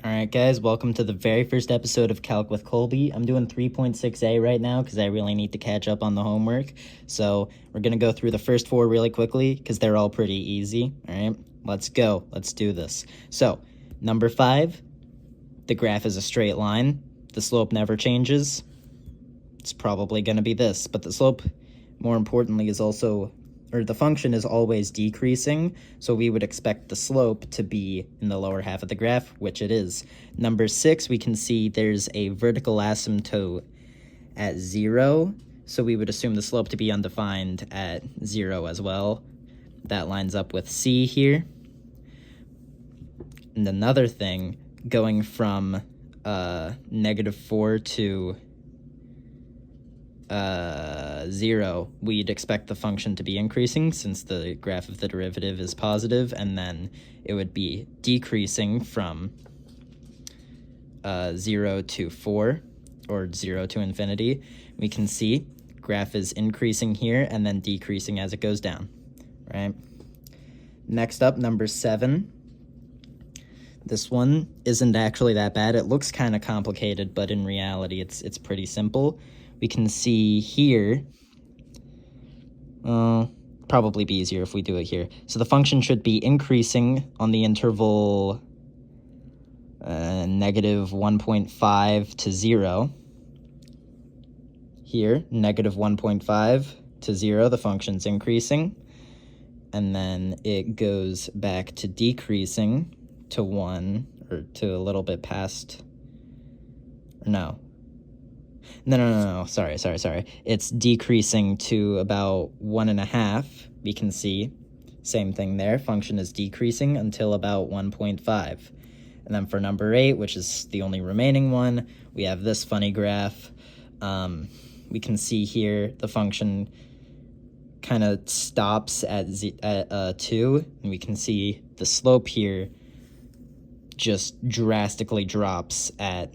Alright guys, welcome to the very first episode of Calc with Colby. I'm doing 3.6a right now because I really need to catch up on the homework. So we're going to go through the first four really quickly because they're all pretty easy. Alright, let's go. Let's do this. So, number 5, the graph is a straight line. The slope never changes. It's probably going to be this, but the slope, more importantly, is also, or the function is always decreasing, so we would expect the slope to be in the lower half of the graph, which it is. Number 6, we can see there's a vertical asymptote at 0, so we would assume the slope to be undefined at 0 as well. That lines up with C here. And another thing, going from -4 to 0, we'd expect the function to be increasing since the graph of the derivative is positive, and then it would be decreasing from 0 to 4, or 0 to infinity. We can see graph is increasing here and then decreasing as it goes down, right? Next up, number 7. This one isn't actually that bad. It looks kind of complicated, but in reality, it's pretty simple. We can see here, probably be easier if we do it here. So the function should be increasing on the interval -1.5 to 0. Here, -1.5 to 0, the function's increasing. And then it goes back to decreasing to 1, or to a little bit past, no, sorry. It's decreasing to about 1.5. We can see, same thing there, function is decreasing until about 1.5. And then for number 8, which is the only remaining one, we have this funny graph. We can see here the function kind of stops at 2, and we can see the slope here just drastically drops at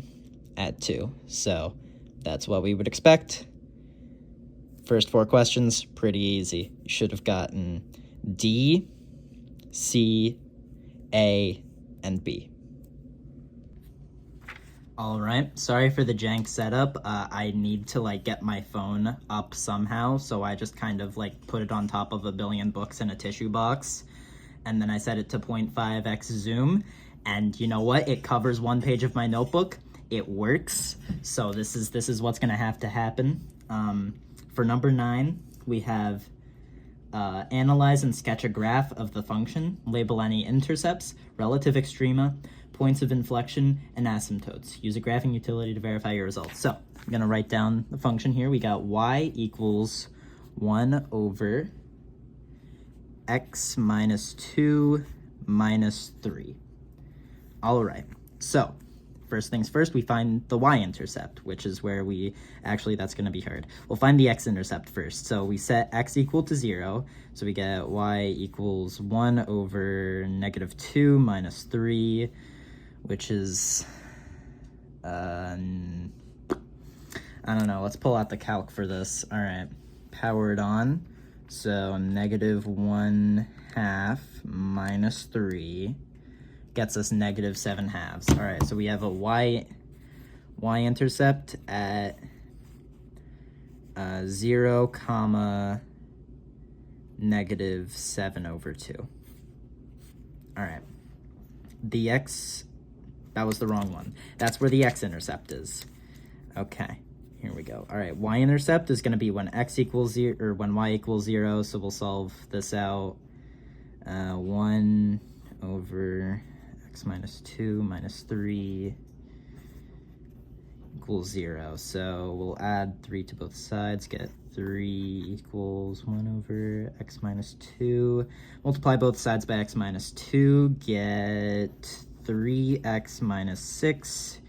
2. So that's what we would expect. First 4 questions, pretty easy. You should have gotten D, C, A, and B. Alright, sorry for the jank setup. I need to get my phone up somehow, so I just kind of put it on top of a billion books in a tissue box, and then I set it to 0.5x zoom, and you know what? It covers one page of my notebook. It works, so this is what's gonna have to happen. For number 9, we have analyze and sketch a graph of the function, label any intercepts, relative extrema, points of inflection, and asymptotes. Use a graphing utility to verify your results. So I'm gonna write down the function here. We got y equals 1 over x minus 2 minus 3. All right, so first things first, we find the y-intercept, which is where that's going to be hard. We'll find the x-intercept first. So we set x equal to 0, so we get y equals 1 over -2 minus 3, which is, I don't know, let's pull out the calc for this. All right, powered on, so -1/2 minus 3 gets us -7/2. All right, so we have a y-intercept at 0, comma, -7/2. All right, the x, that was the wrong one. That's where the x-intercept is. Okay, here we go. All right, y-intercept is going to be when x equals 0, or when y equals 0, so we'll solve this out. 1 over x minus 2 minus 3 equals 0. So we'll add 3 to both sides, get 3 equals 1 over x minus 2. Multiply both sides by x minus 2, get 3x minus 6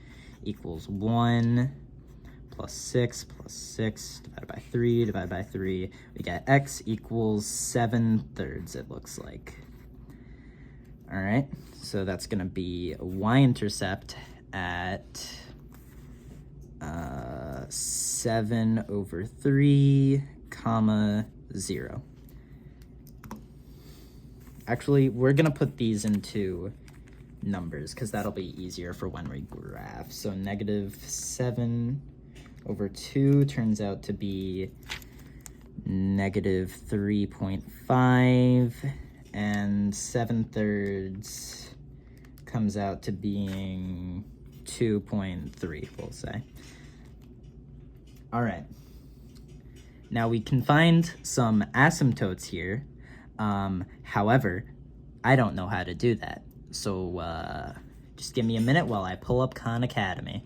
equals 1, plus 6 divided by 3 divided by 3. We get x equals 7/3, it looks like. All right, so that's going to be a y-intercept at 7/3, comma 0. Actually, we're going to put these into numbers, because that'll be easier for when we graph. So -7/2 turns out to be -3.5, and 7/3 comes out to being 2.3, we'll say. All right. Now we can find some asymptotes here. However, I don't know how to do that. So just give me a minute while I pull up Khan Academy.